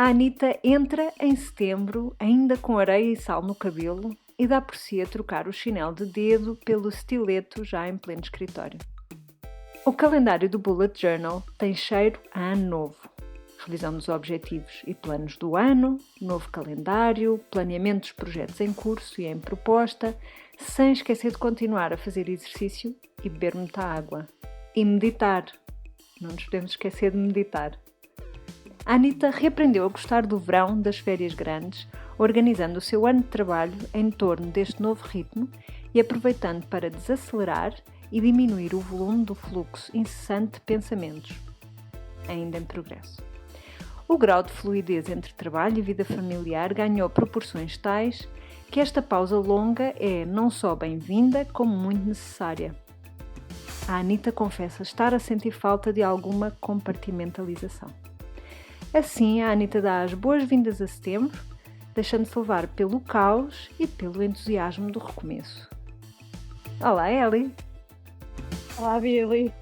A Anitta entra em setembro, ainda com areia e sal no cabelo, e dá por si a trocar o chinelo de dedo pelo estileto já em pleno escritório. O calendário do Bullet Journal tem cheiro a ano novo. Revisão dos objetivos e planos do ano, novo calendário, planeamento dos projetos em curso e em proposta, sem esquecer de continuar a fazer exercício e beber muita água. E meditar. Não nos podemos esquecer de meditar. A Anitta reaprendeu a gostar do verão, das férias grandes, organizando o seu ano de trabalho em torno deste novo ritmo e aproveitando para desacelerar e diminuir o volume do fluxo incessante de pensamentos, ainda em progresso. O grau de fluidez entre trabalho e vida familiar ganhou proporções tais que esta pausa longa é não só bem-vinda, como muito necessária. A Anitta confessa estar a sentir falta de alguma compartimentalização. Assim, a Anitta dá as boas-vindas a setembro, deixando-se levar pelo caos e pelo entusiasmo do recomeço. Olá, Ellie! Olá, Billy!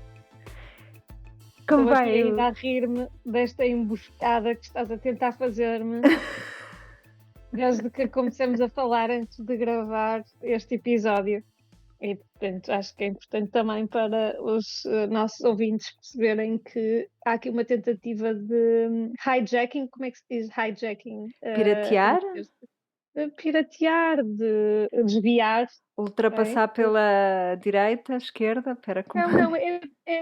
Como Estou vai? aqui ainda a rir-me desta emboscada que estás a tentar fazer-me desde que começamos a falar antes de gravar este episódio. E, portanto, acho que é importante também para os nossos ouvintes perceberem que há aqui uma tentativa de hijacking. Como é que se diz hijacking? Piratear? De piratear, de desviar. Ultrapassar pela direita, esquerda? Espera, como... Não, é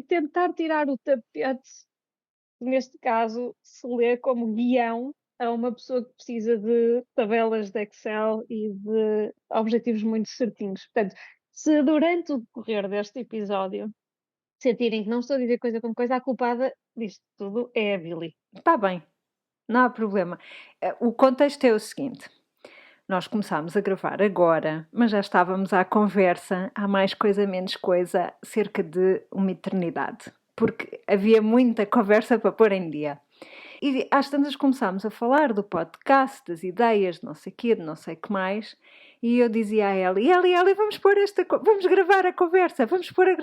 tentar tirar o tapete, neste caso, se lê como guião a uma pessoa que precisa de tabelas de Excel e de objetivos muito certinhos. Portanto, se durante o decorrer deste episódio sentirem que não estou a dizer coisa com coisa, a culpada disto tudo é a Billy. Está bem, não há problema. O contexto é o seguinte. Nós começámos a gravar agora, mas já estávamos à conversa, há mais coisa menos coisa, cerca de uma eternidade. Porque havia muita conversa para pôr em dia. E às tantas começámos a falar do podcast, das ideias, de não sei o quê, de não sei o que mais. E eu dizia a ela, Eli, vamos gravar a conversa, vamos pôr a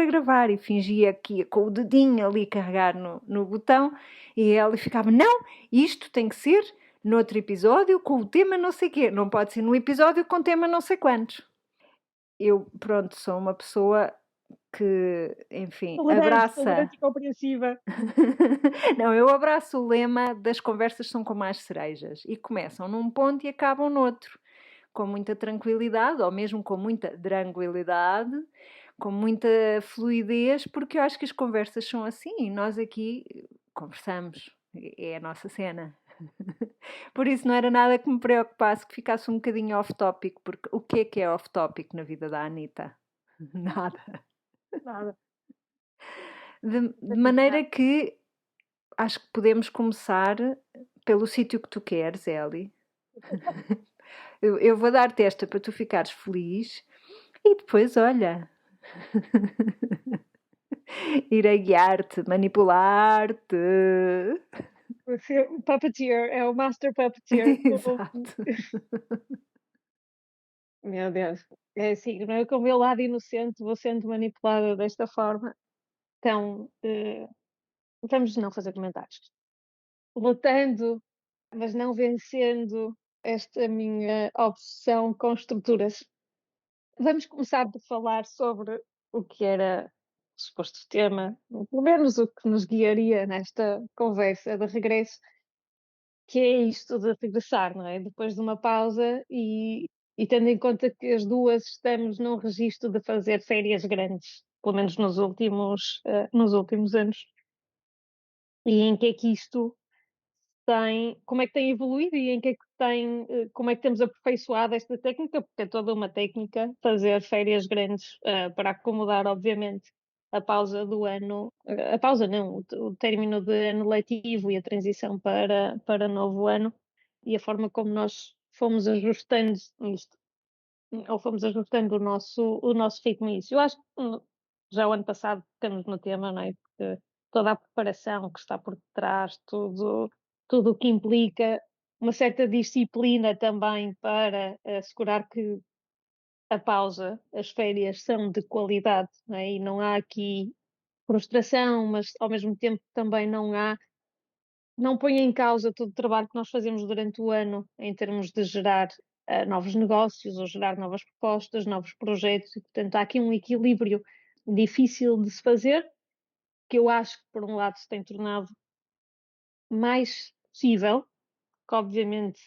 gravar. E fingia que ia com o dedinho ali carregar no botão. E ela ficava, não, isto tem que ser noutro episódio com o tema não sei o quê. Não pode ser num episódio com tema não sei quantos. Eu, pronto, sou uma pessoa que, enfim, abraça... Tolerante e compreensiva. Não, eu abraço o lema das conversas são como as cerejas e começam num ponto e acabam noutro, com muita tranquilidade ou mesmo com muita tranquilidade, com muita fluidez, porque eu acho que as conversas são assim e nós aqui conversamos, é a nossa cena. Por isso não era nada que me preocupasse que ficasse um bocadinho off-topic, porque o que é off-topic na vida da Anitta? Nada. De maneira que acho que podemos começar pelo sítio que tu queres, Ellie. Eu vou dar-te esta para tu ficares feliz e depois, olha, irei guiar-te, manipular-te. O puppeteer, é o master puppeteer. Exato. Meu Deus. É assim, não é com o meu lado inocente vou sendo manipulada desta forma. Então, vamos não fazer comentários. Lutando, mas não vencendo esta minha obsessão com estruturas. Vamos começar por falar sobre o que era o suposto tema, pelo menos o que nos guiaria nesta conversa de regresso, que é isto de regressar, não é? Depois de uma pausa e tendo em conta que as duas estamos num registro de fazer férias grandes, pelo menos nos últimos anos, e em que é que isto tem, como é que tem evoluído e em que é que tem, como é que temos aperfeiçoado esta técnica, porque é toda uma técnica fazer férias grandes para acomodar, obviamente, a pausa do ano, a pausa não, o término de ano letivo e a transição para novo ano e a forma como nós fomos ajustando isto, ou fomos ajustando o nosso ritmo a isso. Eu acho que já o ano passado ficamos no tema, não é? Porque toda a preparação que está por detrás, tudo o que implica uma certa disciplina também para assegurar que a pausa, as férias são de qualidade, não é? E não há aqui frustração, mas ao mesmo tempo também não há não põe em causa todo o trabalho que nós fazemos durante o ano em termos de gerar novos negócios ou gerar novas propostas, novos projetos, e portanto há aqui um equilíbrio difícil de se fazer, que eu acho que por um lado se tem tornado mais possível, que obviamente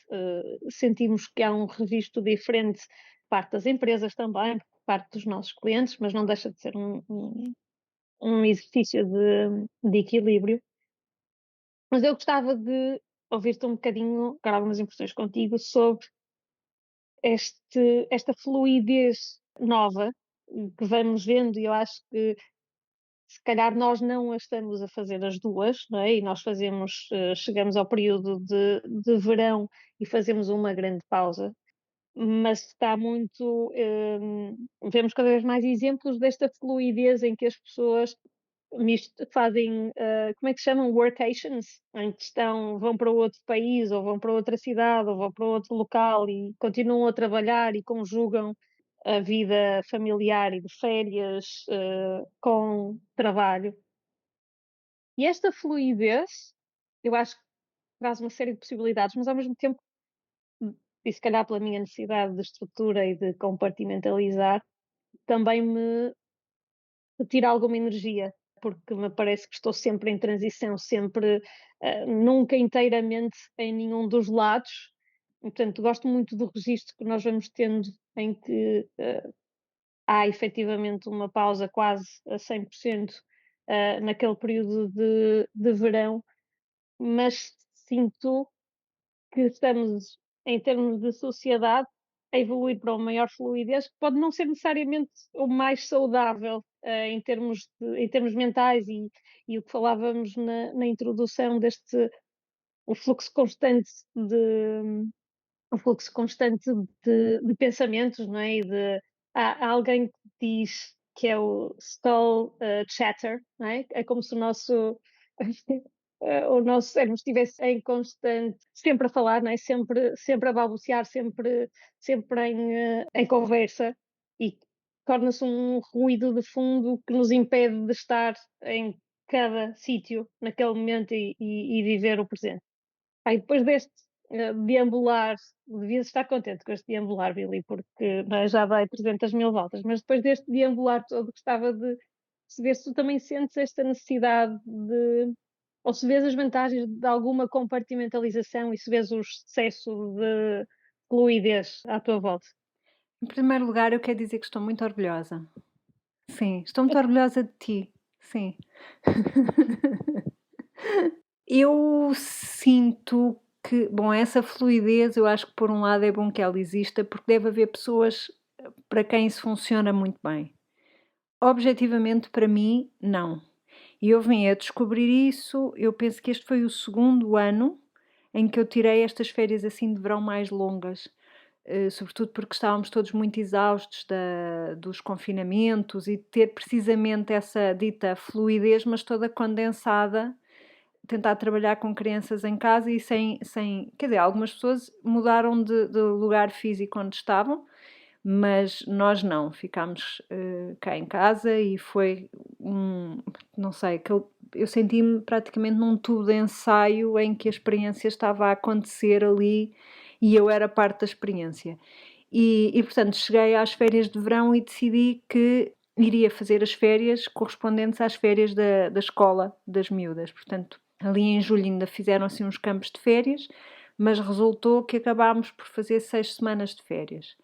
sentimos que há um registro diferente por parte das empresas também, por parte dos nossos clientes, mas não deixa de ser um exercício de equilíbrio. Mas eu gostava de ouvir-te um bocadinho, dar algumas impressões contigo sobre esta fluidez nova que vamos vendo, e eu acho que se calhar nós não a estamos a fazer as duas, não é? E nós fazemos, chegamos ao período de verão e fazemos uma grande pausa, mas está muito, vemos cada vez mais exemplos desta fluidez em que as pessoas fazem, como é que se chamam? Workations, em que vão para outro país, ou vão para outra cidade, ou vão para outro local e continuam a trabalhar e conjugam a vida familiar e de férias, com trabalho. E esta fluidez, eu acho que traz uma série de possibilidades, mas ao mesmo tempo, e se calhar pela minha necessidade de estrutura e de compartimentalizar, também me tira alguma energia, porque me parece que estou sempre em transição, sempre, nunca inteiramente em nenhum dos lados. E, portanto, gosto muito do registro que nós vamos tendo, em que há efetivamente uma pausa quase a 100% naquele período de verão, mas sinto que estamos, em termos de sociedade, a evoluir para uma maior fluidez, que pode não ser necessariamente o mais saudável em termos mentais, e o que falávamos na introdução deste o fluxo constante de um fluxo constante de pensamentos, não é? Há alguém que diz que é o stall chatter, não é? É como se o nosso cérebro estivesse em constante, sempre a falar, não é? Sempre a balbuciar, sempre em conversa, e torna-se um ruído de fundo que nos impede de estar em cada sítio naquele momento e viver o presente. Aí depois deste deambular, devias estar contente com este deambular, Billy, porque não é, já dei 300 mil voltas, mas depois deste deambular todo, gostava de saber se tu também sentes esta necessidade de, ou se vês as vantagens de alguma compartimentalização, e se vês o excesso de fluidez à tua volta. Em primeiro lugar, eu quero dizer que estou muito orgulhosa. Sim, estou muito orgulhosa de ti. Sim. Eu sinto que, bom, essa fluidez, eu acho que por um lado é bom que ela exista, porque deve haver pessoas para quem isso funciona muito bem. Objetivamente, para mim, não. E eu vim a descobrir isso, eu penso que este foi o segundo ano em que eu tirei estas férias assim de verão mais longas, sobretudo porque estávamos todos muito exaustos dos confinamentos, e ter precisamente essa dita fluidez, mas toda condensada, tentar trabalhar com crianças em casa e sem quer dizer, algumas pessoas mudaram de lugar físico onde estavam, mas nós não, ficámos cá em casa, e foi não sei, que eu senti-me praticamente num tubo de ensaio em que a experiência estava a acontecer ali e eu era parte da experiência. E portanto cheguei às férias de verão e decidi que iria fazer as férias correspondentes às férias da escola das miúdas. Portanto, ali em julho ainda fizeram assim uns campos de férias, mas resultou que acabámos por fazer 6 semanas de férias.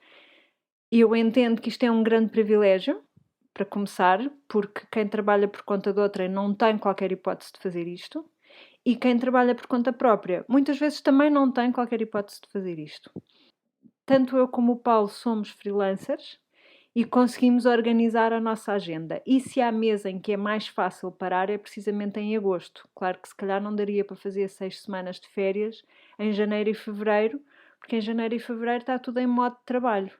Eu entendo que isto é um grande privilégio, para começar, porque quem trabalha por conta de outrem não tem qualquer hipótese de fazer isto, e quem trabalha por conta própria muitas vezes também não tem qualquer hipótese de fazer isto. Tanto eu como o Paulo somos freelancers e conseguimos organizar a nossa agenda. E se há mês em que é mais fácil parar, é precisamente em agosto. Claro que se calhar não daria para fazer 6 semanas de férias em janeiro e fevereiro, porque em janeiro e fevereiro está tudo em modo de trabalho.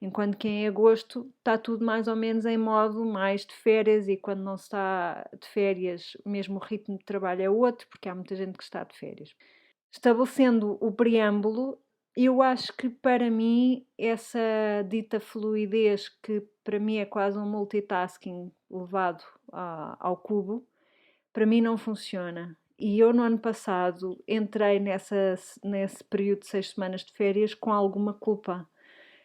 Enquanto que em agosto está tudo mais ou menos em modo mais de férias, e quando não se está de férias, mesmo o ritmo de trabalho é outro, porque há muita gente que está de férias. Estabelecendo o preâmbulo, eu acho que para mim essa dita fluidez, que para mim é quase um multitasking levado ao cubo, para mim não funciona. E eu no ano passado entrei nesse período de 6 semanas de férias com alguma culpa.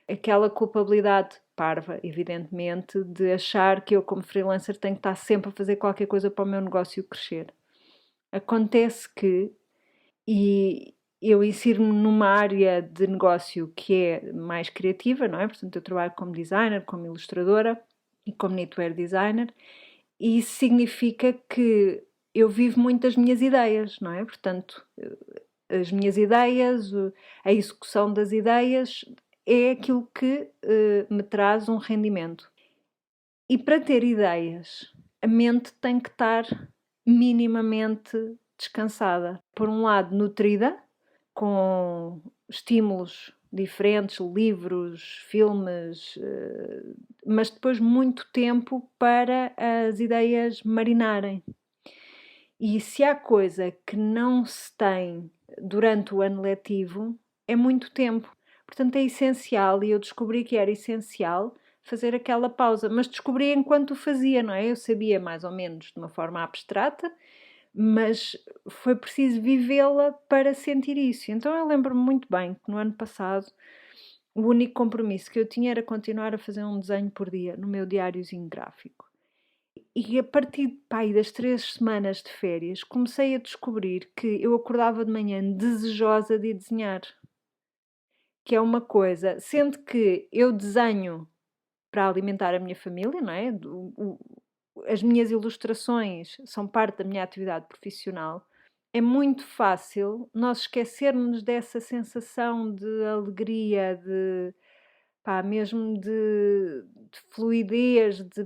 Aquela culpabilidade parva, evidentemente, de achar que eu como freelancer tenho que estar sempre a fazer qualquer coisa para o meu negócio crescer. Acontece que, e eu insiro-me numa área de negócio que é mais criativa, não é? Portanto, eu trabalho como designer, como ilustradora e como knitwear designer, e isso significa que eu vivo muito das minhas ideias, não é? Portanto, as minhas ideias, a execução das ideias é aquilo que me traz um rendimento. E para ter ideias, a mente tem que estar minimamente descansada. Por um lado, nutrida, com estímulos diferentes, livros, filmes, mas depois muito tempo para as ideias marinarem. E se há coisa que não se tem durante o ano letivo, é muito tempo. Portanto, é essencial, e eu descobri que era essencial fazer aquela pausa, mas descobri enquanto o fazia, não é? Eu sabia mais ou menos de uma forma abstrata, mas foi preciso vivê-la para sentir isso. Então eu lembro-me muito bem que no ano passado o único compromisso que eu tinha era continuar a fazer um desenho por dia no meu diáriozinho gráfico. E a partir pá, das 3 semanas de férias comecei a descobrir que eu acordava de manhã desejosa de desenhar. Que é uma coisa, sendo que eu desenho para alimentar a minha família, não é? As minhas ilustrações são parte da minha atividade profissional. É muito fácil nós esquecermos dessa sensação de alegria, de pá, mesmo de fluidez, de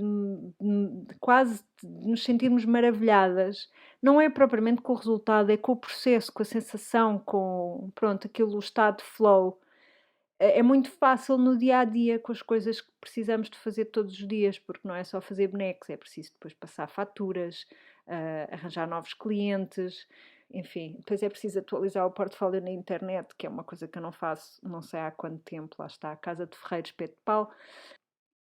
quase de nos sentirmos maravilhadas. Não é propriamente com o resultado, é com o processo, com a sensação, com pronto, aquilo, o estado de flow. É muito fácil no dia a dia com as coisas que precisamos de fazer todos os dias, porque não é só fazer bonecos, é preciso depois passar faturas, arranjar novos clientes, enfim, depois é preciso atualizar o portfólio na internet, que é uma coisa que eu não faço, não sei há quanto tempo, lá está a Casa de Ferreiro Espeto de Pau.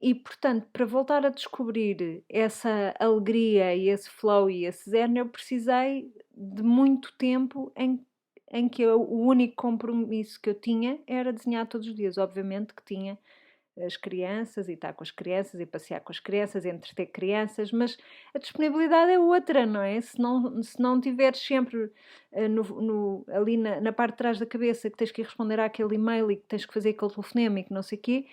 E, portanto, para voltar a descobrir essa alegria e esse flow e esse zen, eu precisei de muito tempo em que o único compromisso que eu tinha era desenhar todos os dias. Obviamente que tinha as crianças e estar com as crianças e passear com as crianças, entreter crianças, mas a disponibilidade é outra, não é? Se não tiveres sempre ali na parte de trás da cabeça que tens que ir responder àquele e-mail e que tens que fazer aquele telefonema e que não sei o quê,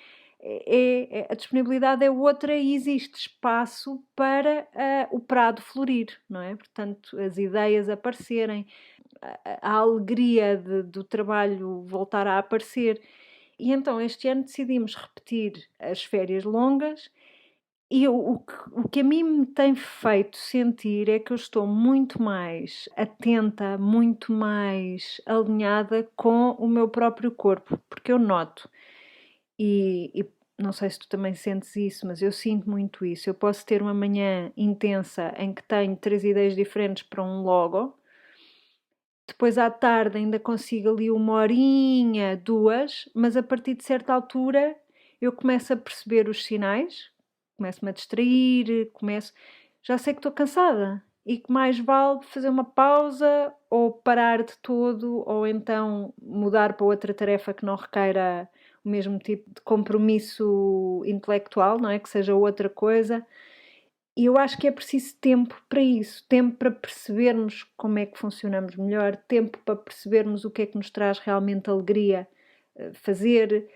a disponibilidade é outra e existe espaço para o prado florir, não é? Portanto, as ideias aparecerem, a alegria do trabalho voltar a aparecer. E então este ano decidimos repetir as férias longas e o que a mim me tem feito sentir é que eu estou muito mais atenta, muito mais alinhada com o meu próprio corpo, porque eu noto, e não sei se tu também sentes isso, mas eu sinto muito isso. Eu posso ter uma manhã intensa em que tenho 3 ideias diferentes para um logo, depois à tarde ainda consigo ali 1 horinha, 2, mas a partir de certa altura eu começo a perceber os sinais, começo-me a distrair, já sei que estou cansada e que mais vale fazer uma pausa ou parar de todo ou então mudar para outra tarefa que não requeira o mesmo tipo de compromisso intelectual, não é? Que seja outra coisa. E eu acho que é preciso tempo para isso, tempo para percebermos como é que funcionamos melhor, tempo para percebermos o que é que nos traz realmente alegria fazer.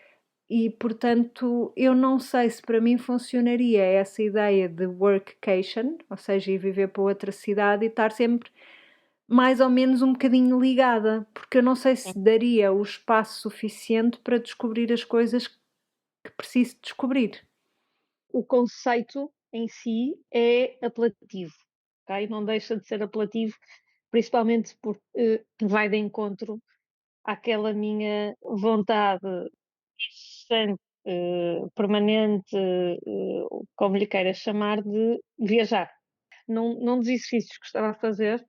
E, portanto, eu não sei se para mim funcionaria essa ideia de workcation, ou seja, ir viver para outra cidade e estar sempre mais ou menos um bocadinho ligada, porque eu não sei se daria o espaço suficiente para descobrir as coisas que preciso descobrir. O conceito em si é apelativo, ok? Não deixa de ser apelativo, principalmente porque vai de encontro àquela minha vontade incessante, permanente, como lhe queiras chamar, de viajar. Num dos exercícios que estava a fazer,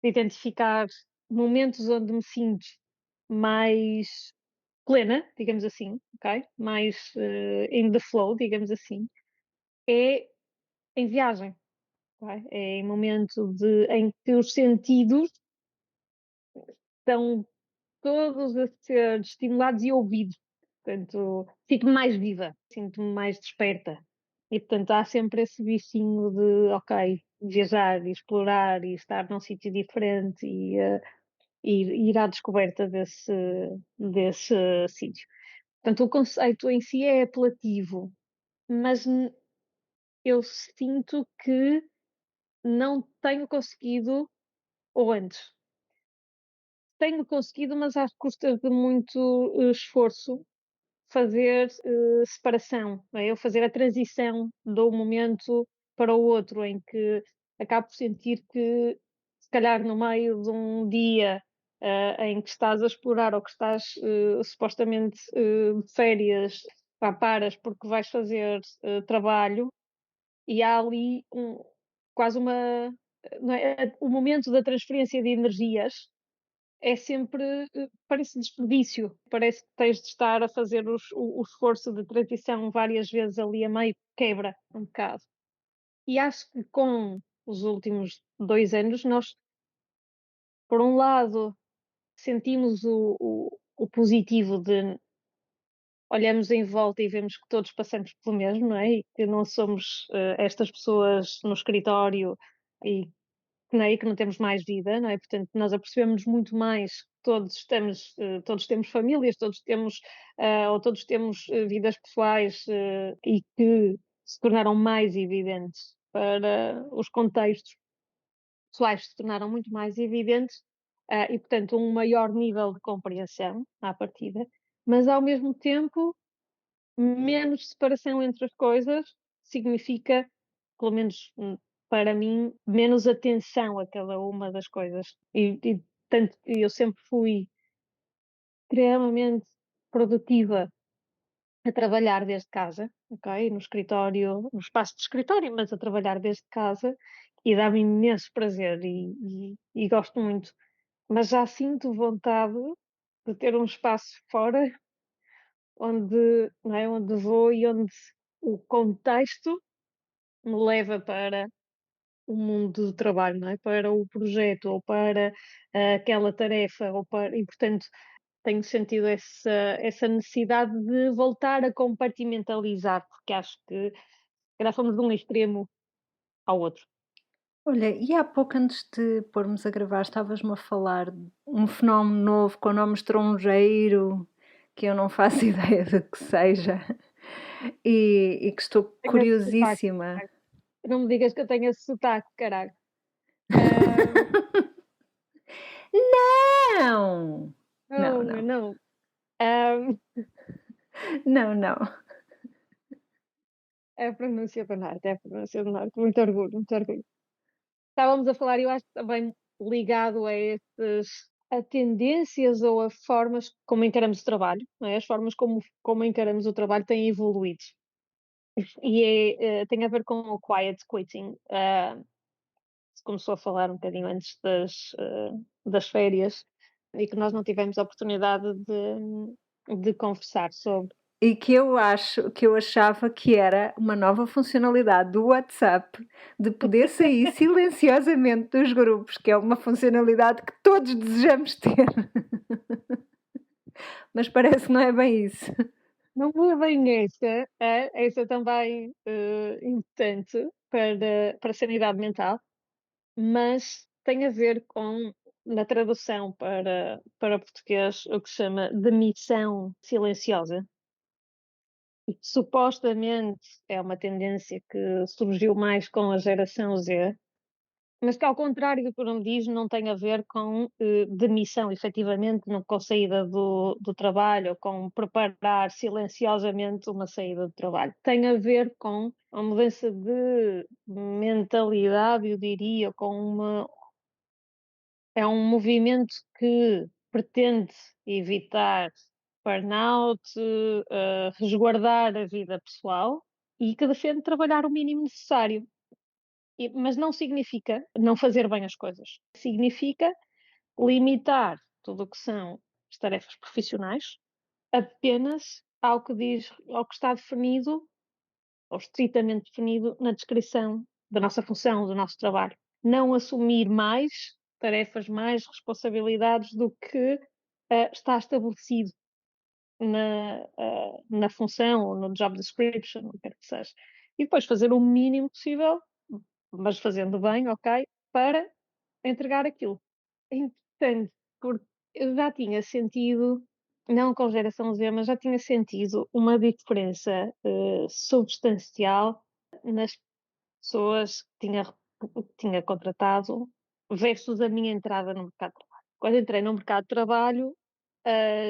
de identificar momentos onde me sinto mais plena, digamos assim, ok? Mais in the flow, digamos assim, é em viagem. não é? É em momento em que os sentidos estão todos a ser estimulados e ouvidos. Portanto, sinto-me mais viva, sinto-me mais desperta. E, portanto, há sempre esse bichinho de, ok, viajar e explorar e estar num sítio diferente e ir à descoberta desse sítio. Portanto, o conceito em si é apelativo, mas eu sinto que não tenho conseguido, ou antes, tenho conseguido, mas às custas de muito esforço, fazer separação, não é? Eu fazer a transição do momento para o outro, em que acabo por sentir que, se calhar, no meio de um dia em que estás a explorar ou que estás supostamente de férias, pá, paras porque vais fazer trabalho e há ali quase uma. Não é? O momento da transferência de energias é sempre, parece desperdício, parece que tens de estar a fazer o esforço de transição várias vezes ali a meio, quebra um bocado. E acho que com os últimos 2 anos, nós, por um lado, sentimos o positivo de olhamos em volta e vemos que todos passamos pelo mesmo, não é? E que não somos estas pessoas no escritório e não é? E que não temos mais vida, não é? Portanto, nós apercebemos muito mais que todos temos famílias, todos temos, ou todos temos vidas pessoais, e que se tornaram mais evidentes para os contextos pessoais se tornaram muito mais evidentes, e portanto um maior nível de compreensão à partida, mas ao mesmo tempo menos separação entre as coisas significa, pelo menos para mim, menos atenção a cada uma das coisas. E tanto que eu sempre fui extremamente produtiva a trabalhar desde casa, ok? No escritório, no espaço de escritório, mas a trabalhar desde casa e dá-me imenso prazer e gosto muito. Mas já sinto vontade de ter um espaço fora onde, não é, onde vou e onde o contexto me leva para o mundo do trabalho, não é? Para o projeto ou para aquela tarefa e portanto tenho sentido essa necessidade de voltar a compartimentalizar, porque acho que se calhar fomos de um extremo ao outro. Olha, e há pouco antes de pormos a gravar, estavas-me a falar de um fenómeno novo com nome estrangeiro, que eu não faço ideia de que seja, e que estou Tenho esse sotaque. curiosíssima. Não me digas que eu tenho esse sotaque, caralho. Ah, Não! Não, não, não, não. Ah, não, não. é a pronúncia do norte, é a pronúncia do norte. Muito orgulho, muito orgulho. Estávamos a falar, eu acho que também ligado a tendências ou a formas como encaramos o trabalho, não é? As formas como encaramos o trabalho têm evoluído. E tem a ver com o quiet quitting. Se começou a falar um bocadinho antes das férias e que nós não tivemos a oportunidade de conversar sobre. E que eu achava que era uma nova funcionalidade do WhatsApp de poder sair silenciosamente dos grupos, que é uma funcionalidade que todos desejamos ter. Mas parece que não é bem isso. Não é bem essa também importante para a sanidade mental, mas tem a ver com, na tradução para português, o que se chama demissão silenciosa. E que supostamente é uma tendência que surgiu mais com a geração Z, mas que, ao contrário do que o nome diz, não tem a ver com demissão, efetivamente, não com saída do trabalho, ou com preparar silenciosamente uma saída do trabalho. Tem a ver com uma mudança de mentalidade, eu diria, é um movimento que pretende evitar burnout, resguardar a vida pessoal e que defende trabalhar o mínimo necessário. Mas não significa não fazer bem as coisas. Significa limitar tudo o que são as tarefas profissionais apenas ao que está definido, ou estritamente definido, na descrição da nossa função, do nosso trabalho. Não assumir mais tarefas, mais responsabilidades do que está estabelecido na função ou no job description, o que quer que seja. E depois fazer o mínimo possível, mas fazendo bem, ok, para entregar aquilo. É importante, porque eu já tinha sentido, não com geração Z, mas já tinha sentido uma diferença substancial nas pessoas que tinha contratado versus a minha entrada no mercado de trabalho. Quando entrei no mercado de trabalho,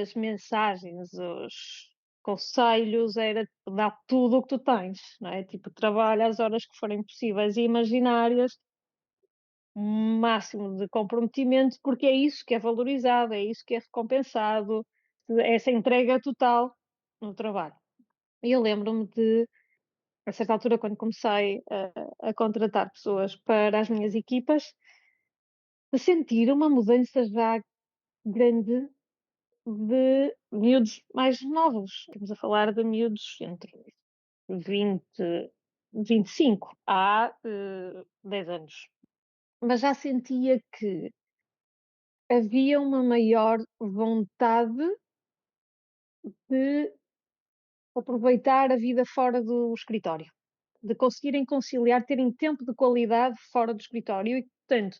as mensagens, os conselhos, era tipo, dá tudo o que tu tens, não é? Tipo, trabalha as horas que forem possíveis e imaginárias, máximo de comprometimento, porque é isso que é valorizado, é isso que é recompensado, essa entrega total no trabalho. E eu lembro-me de, a certa altura, quando comecei a contratar pessoas para as minhas equipas, de sentir uma mudança já grande de miúdos mais novos. Estamos a falar de miúdos entre 20, 25 há 10 anos. Mas já sentia que havia uma maior vontade de aproveitar a vida fora do escritório, de conseguirem conciliar, terem tempo de qualidade fora do escritório e, portanto,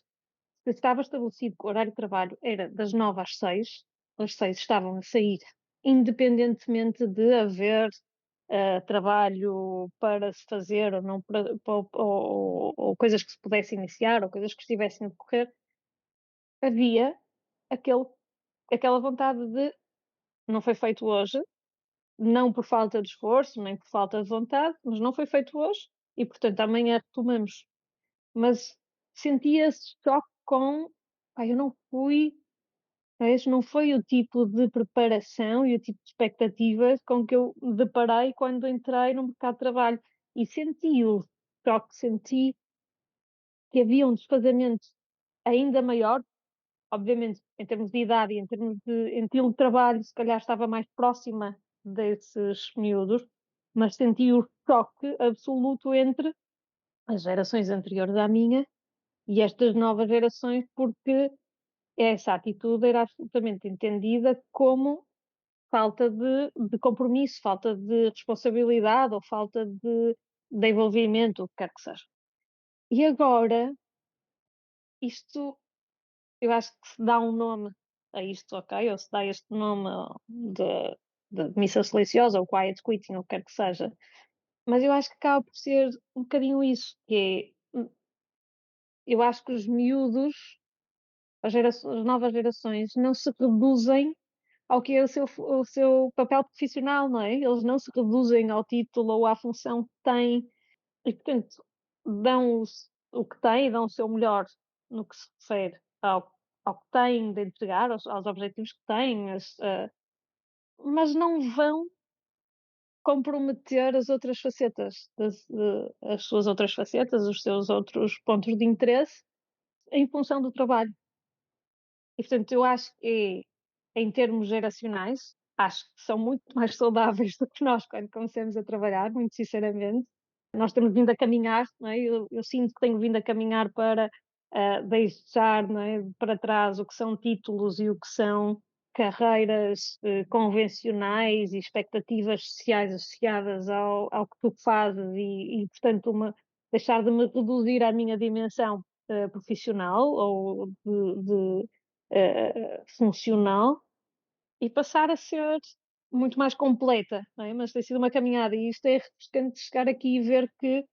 se estava estabelecido que o horário de trabalho era das 9 às 6, as 6 estavam a sair, independentemente de haver trabalho para se fazer ou, não, ou coisas que se pudessem iniciar ou coisas que estivessem a decorrer, havia aquele, aquela vontade de não foi feito hoje, não por falta de esforço, nem por falta de vontade, mas não foi feito hoje e, portanto, amanhã retomamos. Mas sentia-se só com, pá, eu não fui, este não foi o tipo de preparação e o tipo de expectativas com que eu me deparei quando entrei no mercado de trabalho. E senti o choque, senti que havia um desfazamento ainda maior, obviamente, em termos de idade e em termos de estilo de trabalho, se calhar estava mais próxima desses miúdos, mas senti o choque absoluto entre as gerações anteriores à minha e estas novas gerações, porque essa atitude era absolutamente entendida como falta de compromisso, falta de responsabilidade ou falta de envolvimento, o que quer que seja. E agora, isto, eu acho que se dá um nome a isto, ok? Ou se dá este nome de demissão silenciosa ou quiet quitting, ou o que quer que seja. Mas eu acho que acaba por ser um bocadinho isso, que é, eu acho que os miúdos, as novas gerações, não se reduzem ao que é o seu papel profissional, não é? Eles não se reduzem ao título ou à função que têm e, portanto, dão o que têm, dão o seu melhor no que se refere ao que têm de entregar, aos objetivos que têm, mas não vão comprometer as outras facetas, as suas outras facetas, os seus outros pontos de interesse em função do trabalho. E, portanto, eu acho que, em termos geracionais, acho que são muito mais saudáveis do que nós quando começamos a trabalhar, muito sinceramente. Nós temos vindo a caminhar, não é? Eu sinto que tenho vindo a caminhar para deixar, não é, para trás o que são títulos e o que são carreiras convencionais e expectativas sociais associadas ao que tu fazes portanto, deixar de me reduzir à minha dimensão profissional ou funcional e passar a ser muito mais completa, não é? Mas tem sido uma caminhada e isto é refrescante chegar aqui e ver que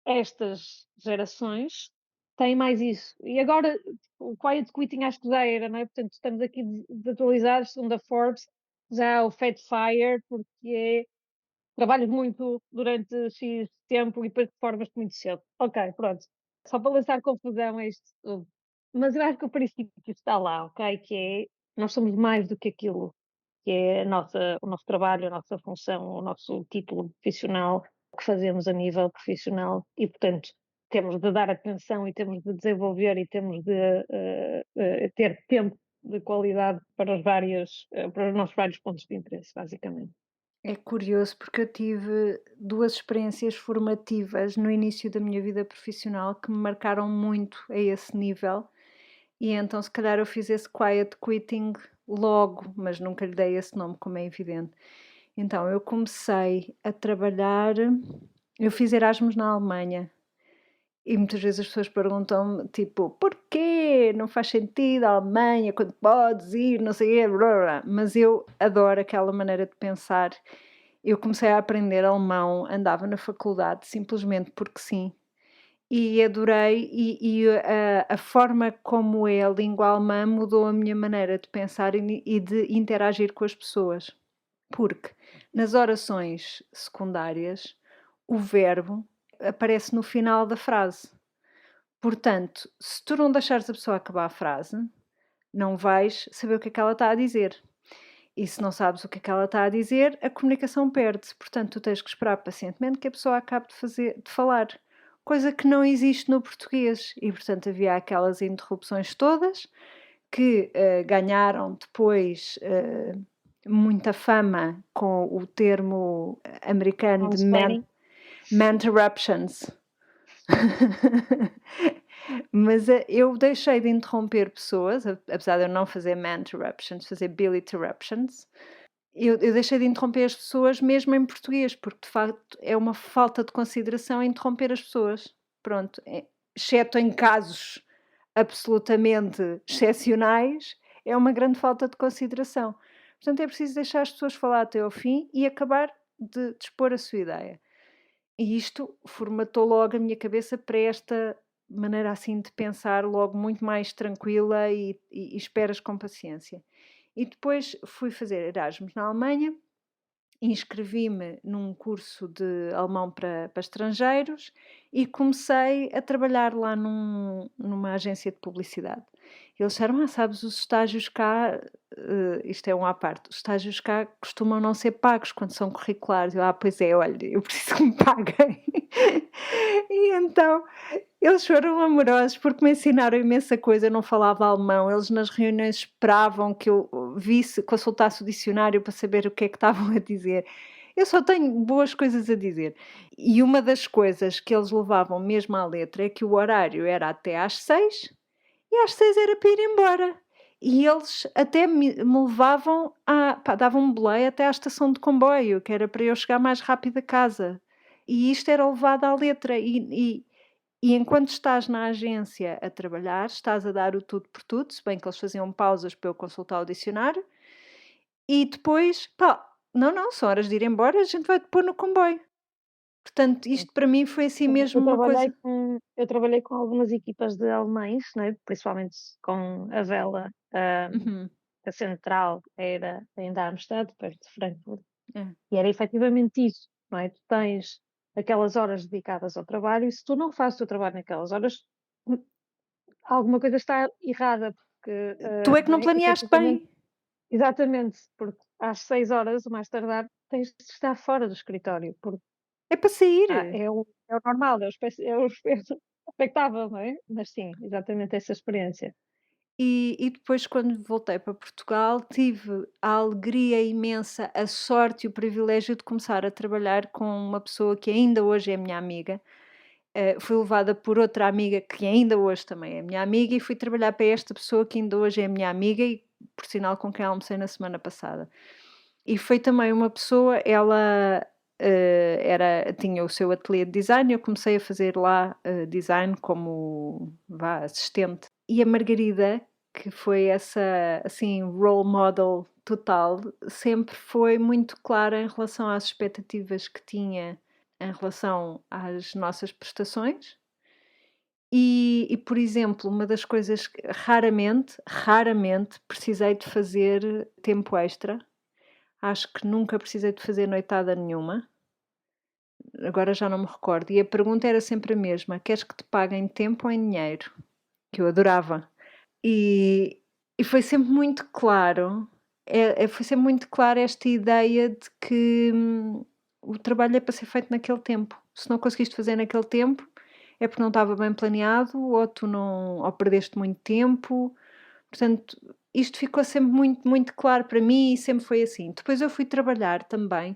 estas gerações têm mais isso. E agora o quiet quitting acho que já era, não é? Portanto, estamos aqui de atualizar, segundo a Forbes, já há o Fat Fire, porque é trabalhas muito durante X tempo e depois reformas-te muito cedo. Ok, pronto. Só para lançar confusão a isto tudo. Mas eu acho que o princípio está lá, ok? Que é, nós somos mais do que aquilo que é o nosso trabalho, a nossa função, o nosso título profissional, o que fazemos a nível profissional e, portanto, temos de dar atenção e temos de desenvolver e temos de ter tempo de qualidade para os nossos vários pontos de interesse, basicamente. É curioso porque eu tive 2 experiências formativas no início da minha vida profissional que me marcaram muito a esse nível, e então se calhar eu fiz esse quiet quitting logo, mas nunca lhe dei esse nome, como é evidente. Então eu comecei a trabalhar, eu fiz Erasmus na Alemanha. E muitas vezes as pessoas perguntam-me, tipo, porquê? Não faz sentido a Alemanha quando podes ir, não sei o quê, blá, blá, blá. Mas eu adoro aquela maneira de pensar. Eu comecei a aprender alemão, andava na faculdade simplesmente porque sim. E adorei, e a forma como é a língua alemã mudou a minha maneira de pensar e de interagir com as pessoas. Porque nas orações secundárias, o verbo aparece no final da frase. Portanto, se tu não deixares a pessoa acabar a frase, não vais saber o que é que ela está a dizer. E se não sabes o que é que ela está a dizer, a comunicação perde-se. Portanto, tu tens que esperar pacientemente que a pessoa acabe de falar. Coisa que não existe no português. E, portanto, havia aquelas interrupções todas que ganharam depois muita fama com o termo americano de Mansplaining. man-interruptions. Mas eu deixei de interromper pessoas, apesar de eu não fazer man-interruptions, fazer bill-interruptions. Eu deixei de interromper as pessoas mesmo em português, porque de facto é uma falta de consideração interromper as pessoas. Pronto, exceto em casos absolutamente excepcionais, é uma grande falta de consideração. Portanto, é preciso deixar as pessoas falar até ao fim e acabar de expor a sua ideia. E isto formatou logo a minha cabeça para esta maneira assim de pensar, logo muito mais tranquila e esperas com paciência. E depois fui fazer Erasmus na Alemanha, inscrevi-me num curso de alemão para estrangeiros e comecei a trabalhar lá numa agência de publicidade. Eles disseram, sabes, os estágios cá, isto é um à parte, os estágios cá costumam não ser pagos quando são curriculares. Eu, pois é, olha, eu preciso que me paguem. E então eles foram amorosos porque me ensinaram imensa coisa. Eu não falava alemão, eles nas reuniões esperavam que eu visse, consultasse o dicionário para saber o que é que estavam a dizer. Eu só tenho boas coisas a dizer. E uma das coisas que eles levavam mesmo à letra é que o horário era até às 6 e às 6 era para ir embora. E eles até me levavam, davam-me boleia até à estação de comboio, que era para eu chegar mais rápido a casa. E isto era levado à letra. E enquanto estás na agência a trabalhar, estás a dar o tudo por tudo, se bem que eles faziam pausas para eu consultar o dicionário. E depois, não, são horas de ir embora, a gente vai-te pôr no comboio. Portanto, isto para mim foi assim mesmo Eu uma coisa... trabalhei com algumas equipas de alemães, né, principalmente com a Vela, Uhum, a central era em Darmstadt, perto de Frankfurt, é. e era efetivamente isso, não é? Tu tens aquelas horas dedicadas ao trabalho e se tu não fazes o teu trabalho naquelas horas, alguma coisa está errada, porque, Tu é que não não é? planeaste Efetivamente, bem. exatamente, porque às 6 horas, o mais tardar, tens de estar fora do escritório, porque É para sair. é o normal, é o expectável, não é? Mas sim, exatamente essa experiência. E depois, quando voltei para Portugal, tive a alegria imensa, a sorte e o privilégio de começar a trabalhar com uma pessoa que ainda hoje é minha amiga. Fui levada por outra amiga que ainda hoje também é minha amiga e fui trabalhar para esta pessoa que ainda hoje é minha amiga e, por sinal, com quem almocei na semana passada. E foi também uma pessoa, ela tinha o seu ateliê de design e eu comecei a fazer lá design como assistente. E a Margarida, que foi essa, assim, role model total, sempre foi muito clara em relação às expectativas que tinha em relação às nossas prestações. Por exemplo, uma das coisas que raramente precisei de fazer tempo extra. Acho que nunca precisei de fazer noitada nenhuma. Agora já não me recordo. E a pergunta era sempre a mesma: queres que te paguem tempo ou em dinheiro? Que eu adorava. E foi sempre muito claro, foi sempre muito clara esta ideia de que o trabalho é para ser feito naquele tempo. Se não conseguiste fazer naquele tempo, é porque não estava bem planeado, ou tu não, ou perdeste muito tempo. Portanto, isto ficou sempre muito, muito claro para mim e sempre foi assim. Depois eu fui trabalhar também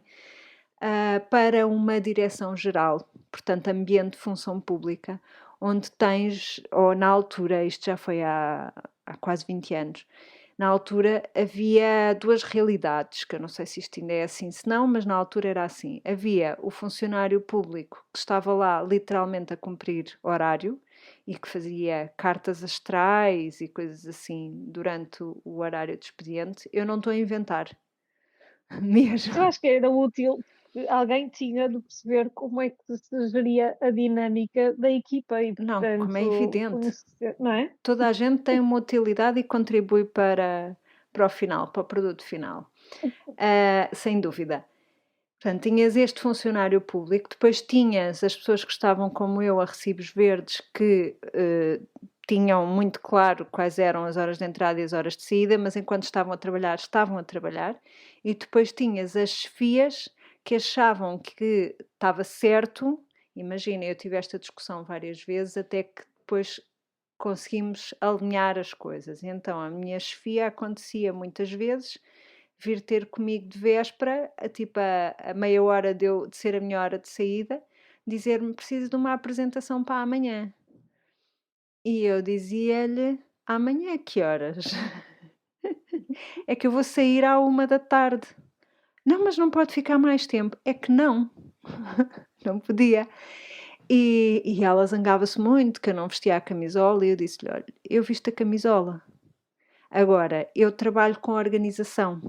para uma direção-geral, portanto, ambiente de função pública, onde tens, ou na altura, isto já foi há quase 20 anos, na altura havia duas realidades, que eu não sei se isto ainda é assim, se não, mas na altura era assim. Havia o funcionário público que estava lá literalmente a cumprir horário e que fazia cartas astrais e coisas assim durante o horário de expediente. Eu não estou a inventar, Eu mesmo. acho que era útil, porque alguém tinha de perceber como é que se geria a dinâmica da equipa e, Não, como é portanto, evidente. conhecer, não é? Toda a gente tem uma utilidade e contribui para o final, para o produto final. Sem dúvida. Portanto, tinhas este funcionário público, depois tinhas as pessoas que estavam como eu a recibos verdes que tinham muito claro quais eram as horas de entrada e as horas de saída, mas enquanto estavam a trabalhar, e depois tinhas as chefias que achavam que estava certo. Imagina, eu tive esta discussão várias vezes até que depois conseguimos alinhar as coisas. Então, a minha chefia acontecia muitas vezes vir ter comigo de véspera, tipo a meia hora de ser a minha hora de saída, dizer-me preciso de uma apresentação para amanhã. E eu dizia-lhe, amanhã que horas? É que eu vou sair à 1 da tarde. Não, mas não pode ficar mais tempo. É que não. Não podia. E ela zangava-se muito que eu não vestia a camisola e eu disse-lhe, olha, eu visto a camisola. Agora, eu trabalho com organização.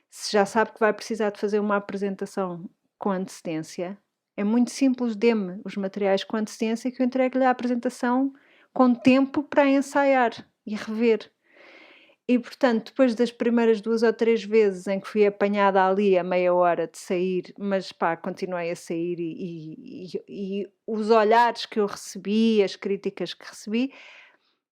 Se já sabe que vai precisar de fazer uma apresentação com antecedência, é muito simples, dê-me os materiais com antecedência que eu entrego-lhe a apresentação com tempo para ensaiar e rever. E, portanto, depois das primeiras 2 ou 3 vezes em que fui apanhada ali a meia hora de sair, mas pá, continuei a sair e os olhares que eu recebi, as críticas que recebi,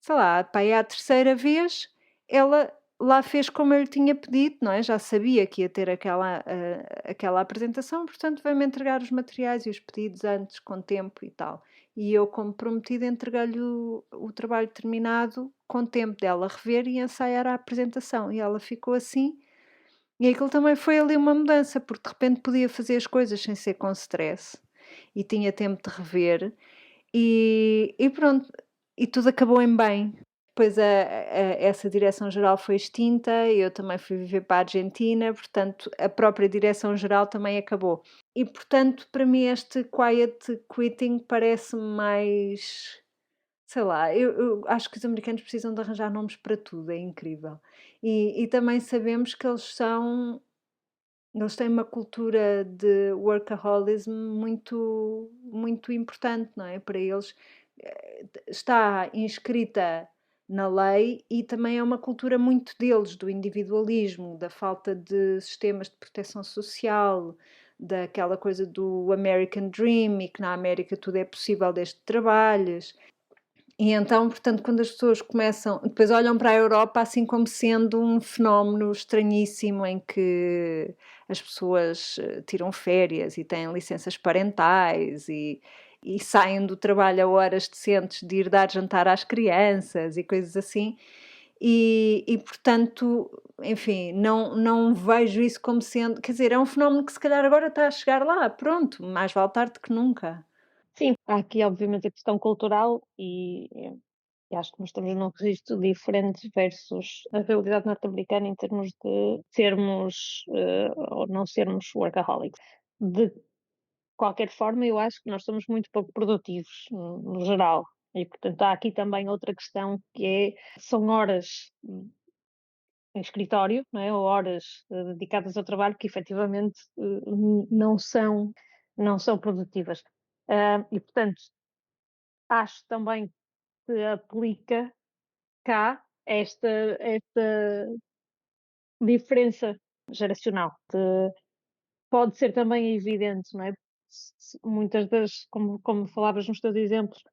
sei lá, pá, é a terceira vez, ela lá fez como eu lhe tinha pedido, não é? Já sabia que ia ter aquela apresentação, portanto veio-me entregar os materiais e os pedidos antes, com tempo e tal. E eu, como prometida, entreguei-lhe o trabalho terminado com tempo dela rever e ensaiar a apresentação. E ela ficou assim. E aquilo também foi ali uma mudança, porque de repente podia fazer as coisas sem ser com stress e tinha tempo de rever. E pronto, e tudo acabou em bem. Depois essa direção-geral foi extinta, eu também fui viver para a Argentina, portanto a própria direção-geral também acabou. E portanto, para mim, este quiet quitting parece mais. Sei lá, eu acho que os americanos precisam de arranjar nomes para tudo, é incrível. E também sabemos que eles têm uma cultura de workaholism muito, muito importante, não é? Para eles está inscrita na lei e também é uma cultura muito deles, do individualismo, da falta de sistemas de proteção social, daquela coisa do American Dream e que na América tudo é possível desde que trabalhes. E então, portanto, quando as pessoas começam, depois olham para a Europa assim como sendo um fenómeno estranhíssimo em que as pessoas tiram férias e têm licenças parentais e saem do trabalho a horas decentes de ir dar jantar às crianças e coisas assim. Portanto, enfim, não vejo isso como sendo, quer dizer, é um fenómeno que se calhar agora está a chegar lá, pronto, mais vale tarde que nunca. Sim, há aqui obviamente a questão cultural e acho que nós estamos num registro diferente versus a realidade norte-americana em termos de sermos ou não sermos workaholics. De qualquer forma, eu acho que nós somos muito pouco produtivos, no geral. E, portanto, há aqui também outra questão que são horas em escritório, não é? Ou horas dedicadas ao trabalho que efetivamente não são produtivas. E, portanto, acho também que aplica cá esta diferença geracional, que pode ser também evidente, não é? Muitas como falavas nos teus exemplos,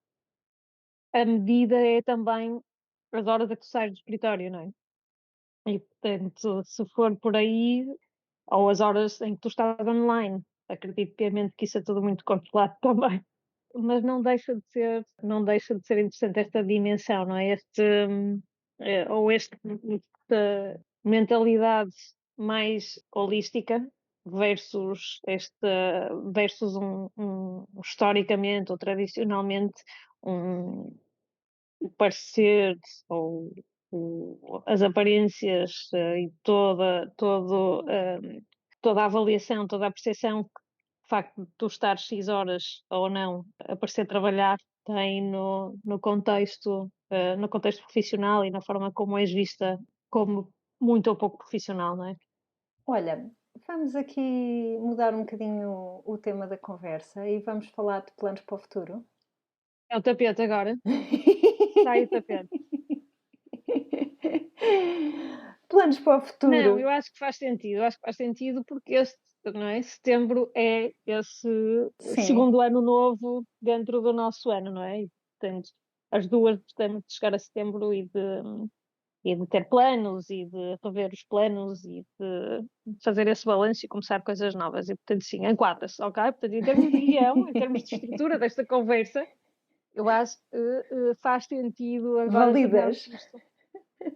a medida é também as horas a que tu sais do escritório, não é? E, portanto, se for por aí, ou as horas em que tu estás online, acredito piamente que isso é tudo muito controlado também. Mas não deixa de ser interessante esta dimensão, não é? Ou este esta mentalidade mais holística versus historicamente ou tradicionalmente um parecer ou as aparências e toda a avaliação, toda a percepção que o facto de tu estar X horas ou não a parecer trabalhar tem no contexto profissional e na forma como és vista como muito ou pouco profissional, não é? Olha, vamos aqui mudar um bocadinho o tema da conversa e vamos falar de planos para o futuro. É o tapete agora. Sai o tapete. Planos para o Não, futuro. eu acho que faz sentido. Eu acho que faz sentido porque não é? Setembro é esse Sim, segundo ano novo dentro do nosso ano, não é? E, portanto, as duas temos de chegar a setembro e de ter planos e de rever os planos e de fazer esse balanço e começar coisas novas. E, portanto, sim, enquadra-se, ok? Portanto, em termos de guião, em termos de estrutura desta conversa, eu acho que faz sentido agora tornarmos validas. isto.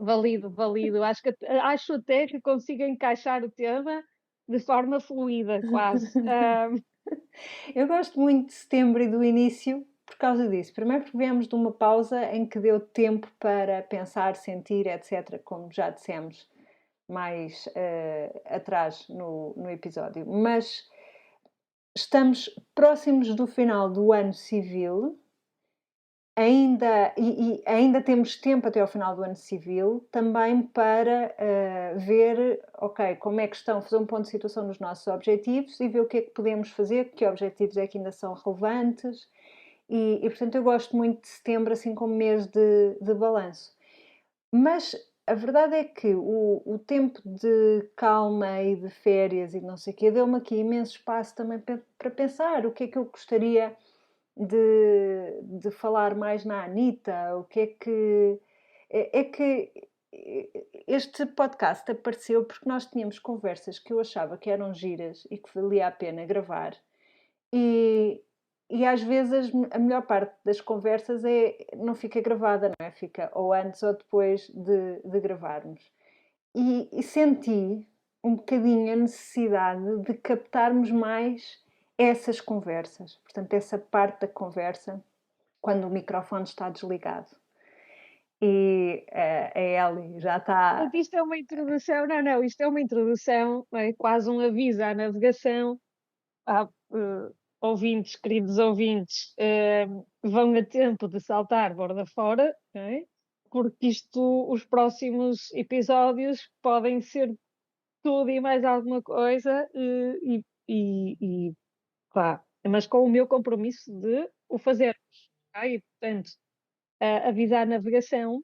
Valido, valido. Acho até que consigo encaixar o tema de forma fluida, quase. Eu gosto muito de setembro e do início por causa disso. Primeiro porque viemos de uma pausa em que deu tempo para pensar, sentir, etc., como já dissemos mais atrás no episódio. Mas estamos próximos do final do ano civil. Ainda temos tempo até ao final do ano civil também para ver, ok, como é que estão, fazer um ponto de situação nos nossos objetivos e ver o que é que podemos fazer, que objetivos é que ainda são relevantes. Portanto, eu gosto muito de setembro, assim como mês de balanço. Mas a verdade é que o tempo de calma e de férias e não sei o quê deu-me aqui imenso espaço também para pensar o que é que eu gostaria de falar mais na Anitta, o que é que. É que este podcast apareceu porque nós tínhamos conversas que eu achava que eram giras e que valia a pena gravar. E, e às vezes a melhor parte das conversas não fica gravada, não é? Fica ou antes ou depois de gravarmos. E senti um bocadinho a necessidade de captarmos mais essas conversas. Portanto, essa parte da conversa quando o microfone está desligado. E a Ellie já está. Portanto, isto é uma introdução, não, isto é uma introdução, não é? Quase um aviso à navegação. Há, ouvintes, queridos ouvintes, vão a tempo de saltar borda fora, não é? Porque os próximos episódios podem ser tudo e mais alguma coisa, pá, mas com o meu compromisso de o fazer. Ok? E, portanto, avisar a navegação.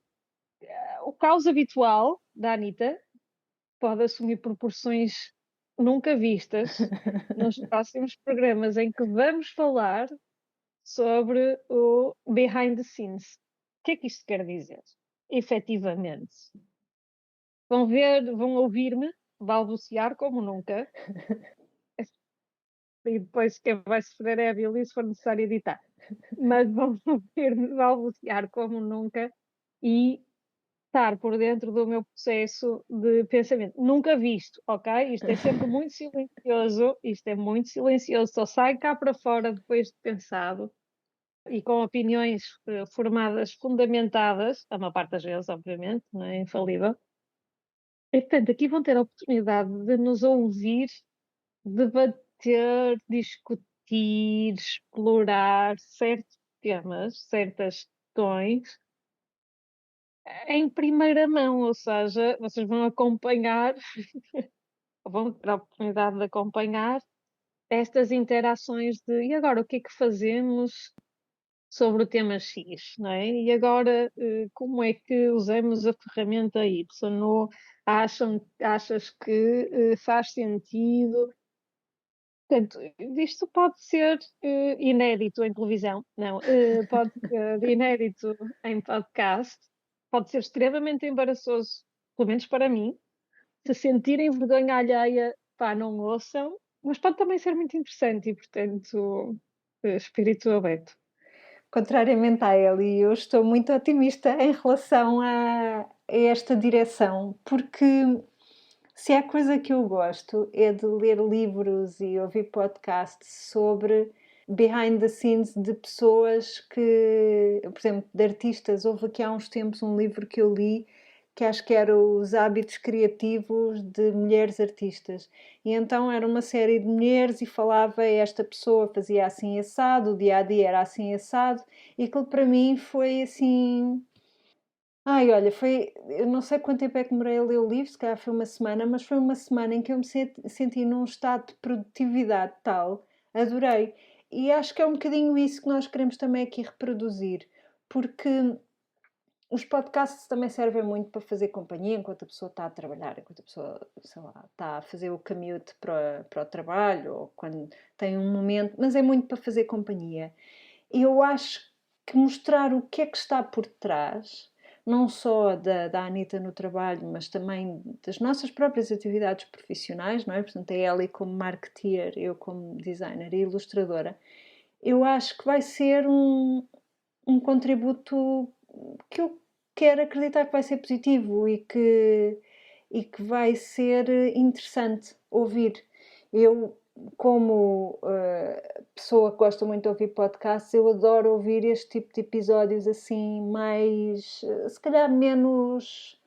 O caos habitual da Anitta pode assumir proporções nunca vistas nos próximos programas em que vamos falar sobre o behind the scenes. O que é que isto quer dizer? Efetivamente, vão ouvir-me balbuciar como nunca, e depois quem vai sofrer é a Billy se for necessário editar. Mas vão ouvir-me balbuciar como nunca e estar por dentro do meu processo de pensamento. Nunca visto, ok? Isto é sempre muito silencioso, isto é muito silencioso, só sai cá para fora depois de pensado e com opiniões formadas, fundamentadas, a maior parte das vezes, obviamente, não é infalível. E, portanto, aqui vão ter a oportunidade de nos ouvir, debater, discutir, explorar certos temas, certas questões em primeira mão, ou seja, vocês vão acompanhar, vão ter a oportunidade de acompanhar estas interações de e agora o que é que fazemos sobre o tema X, não é? E agora como é que usamos a ferramenta Y? Ou achas que faz sentido? Portanto, isto pode ser inédito em televisão, não, pode ser inédito em podcast, pode ser extremamente embaraçoso, pelo menos para mim. Se sentirem vergonha alheia, pá, não ouçam, mas pode também ser muito interessante e, portanto, espírito aberto. Contrariamente a Ellie, eu estou muito otimista em relação a esta direção, porque se há coisa que eu gosto é de ler livros e ouvir podcasts sobre behind the scenes de pessoas que, por exemplo, de artistas. Houve aqui há uns tempos um livro que eu li que acho que era Os Hábitos Criativos de Mulheres Artistas. E então era uma série de mulheres e falava esta pessoa fazia assim assado, o dia a dia era assim assado, e aquilo para mim foi assim. Ai, olha, foi. Eu não sei quanto tempo é que demorei a ler o livro, se calhar foi uma semana, mas foi uma semana em que eu me senti num estado de produtividade tal, adorei. E acho que é um bocadinho isso que nós queremos também aqui reproduzir, porque os podcasts também servem muito para fazer companhia enquanto a pessoa está a trabalhar, enquanto a pessoa, sei lá, está a fazer o commute para o trabalho, ou quando tem um momento, mas é muito para fazer companhia. E eu acho que mostrar o que é que está por trás, não só da Anitta no trabalho, mas também das nossas próprias atividades profissionais, não é? Portanto, é ela como marketeer, eu como designer e ilustradora, eu acho que vai ser um contributo que eu quero acreditar que vai ser positivo e que vai ser interessante ouvir. Eu, como pessoa que gosta muito de ouvir podcasts, eu adoro ouvir este tipo de episódios assim, mais, se calhar menos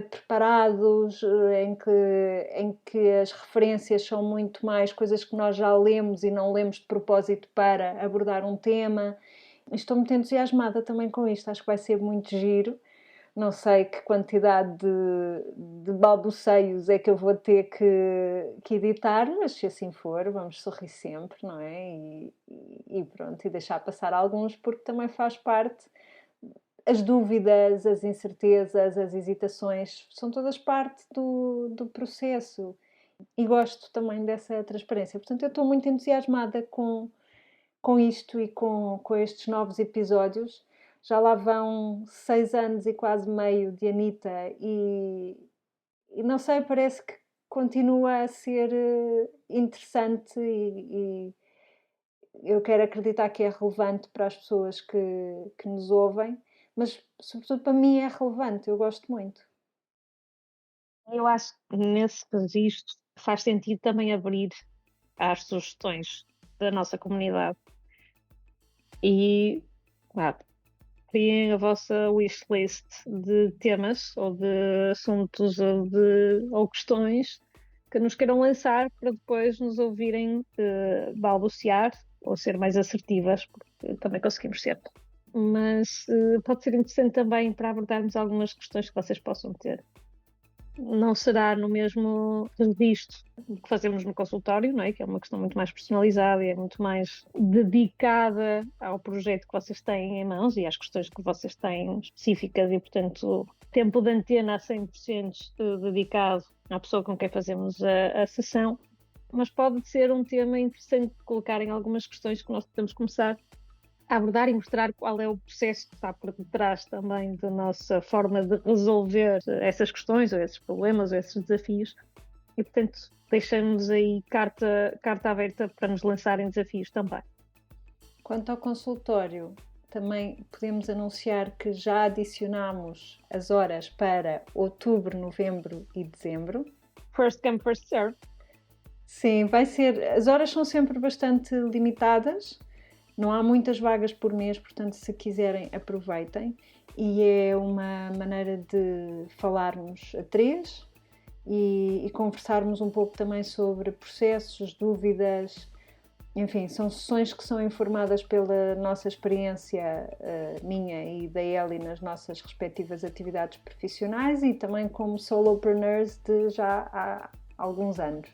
preparados, em que as referências são muito mais coisas que nós já lemos e não lemos de propósito para abordar um tema. Estou muito entusiasmada também com isto, acho que vai ser muito giro. Não sei que quantidade de balbuceios é que eu vou ter que editar, mas se assim for, vamos sorrir sempre, não é? E pronto, e deixar passar alguns, porque também faz parte. As dúvidas, as incertezas, as hesitações, são todas parte do processo. E gosto também dessa transparência. Portanto, eu estou muito entusiasmada com isto e com estes novos episódios. Já lá vão 6 anos e quase meio de Anitta e não sei, parece que continua a ser interessante e eu quero acreditar que é relevante para as pessoas que nos ouvem, mas sobretudo para mim é relevante, eu gosto muito. Eu acho que nesse registro faz sentido também abrir às sugestões da nossa comunidade. E, claro, criem a vossa wishlist de temas ou de assuntos ou questões que nos queiram lançar para depois nos ouvirem balbuciar ou ser mais assertivas, porque também conseguimos ser. Mas pode ser interessante também para abordarmos algumas questões que vocês possam ter. Não será no mesmo registro que fazemos no consultório, não é? Que é uma questão muito mais personalizada e é muito mais dedicada ao projeto que vocês têm em mãos e às questões que vocês têm específicas e, portanto, tempo de antena a 100% dedicado à pessoa com quem fazemos a sessão. Mas pode ser um tema interessante de colocar em algumas questões que nós tentamos começar a abordar e mostrar qual é o processo que está por detrás também da nossa forma de resolver essas questões, ou esses problemas, ou esses desafios. E, portanto, deixamos aí carta aberta para nos lançarem desafios também. Quanto ao consultório, também podemos anunciar que já adicionamos as horas para outubro, novembro e dezembro. First come, first serve. Sim, vai ser. As horas são sempre bastante limitadas. Não há muitas vagas por mês, portanto, se quiserem, aproveitem. E é uma maneira de falarmos a três e conversarmos um pouco também sobre processos, dúvidas. Enfim, são sessões que são informadas pela nossa experiência, minha e da Ellie, nas nossas respectivas atividades profissionais e também como solopreneurs de já há alguns anos.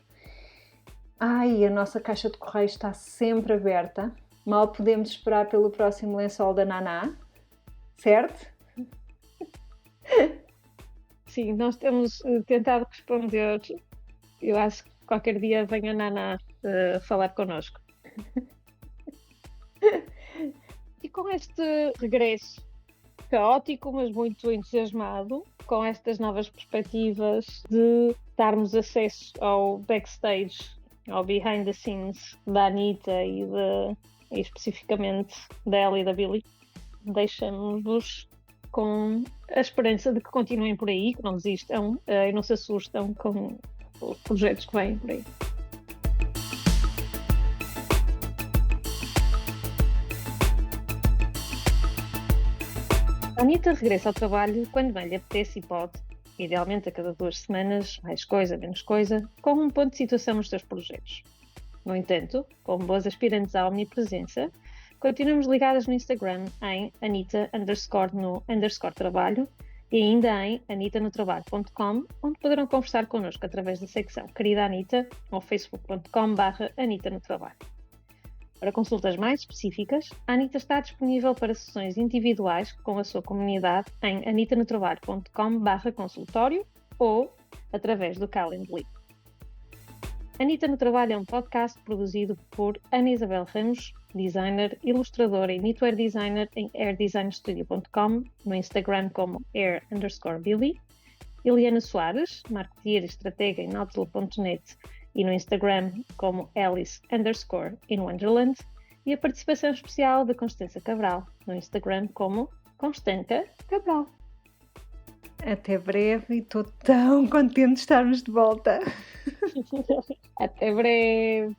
E a nossa caixa de correio está sempre aberta. Mal podemos esperar pelo próximo lençol da Naná, certo? Sim, nós temos tentado responder. Eu acho que qualquer dia vem a Naná falar connosco. E com este regresso caótico, mas muito entusiasmado, com estas novas perspectivas de darmos acesso ao backstage, ao behind the scenes da Anitta e e especificamente dela e da Billy, deixamos-vos com a esperança de que continuem por aí, que não desistam e não se assustam com os projetos que vêm por aí. A Anitta regressa ao trabalho quando bem lhe apetece e pode, idealmente a cada 2 semanas, mais coisa, menos coisa, com um ponto de situação nos seus projetos. No entanto, como boas aspirantes à omnipresença, continuamos ligadas no Instagram em Anita_no_trabalho e ainda em anitanotrabalho.com, onde poderão conversar connosco através da secção Querida Anita ou facebook.com/anitanotrabalho. Para consultas mais específicas, a Anita está disponível para sessões individuais com a sua comunidade em anitanotrabalho.com/consultório ou através do Calendly. Anita no Trabalho é um podcast produzido por Ana Isabel Ramos, designer, ilustradora e knitwear designer em airdesignstudio.com, no Instagram como air_billy, Eliana Soares, marketeer e estratega em outlook.net e no Instagram como Alice_in Wonderland, e a participação especial da Constança Cabral, no Instagram como Constanca Cabral. Até breve e estou tão contente de estarmos de volta. Até breve!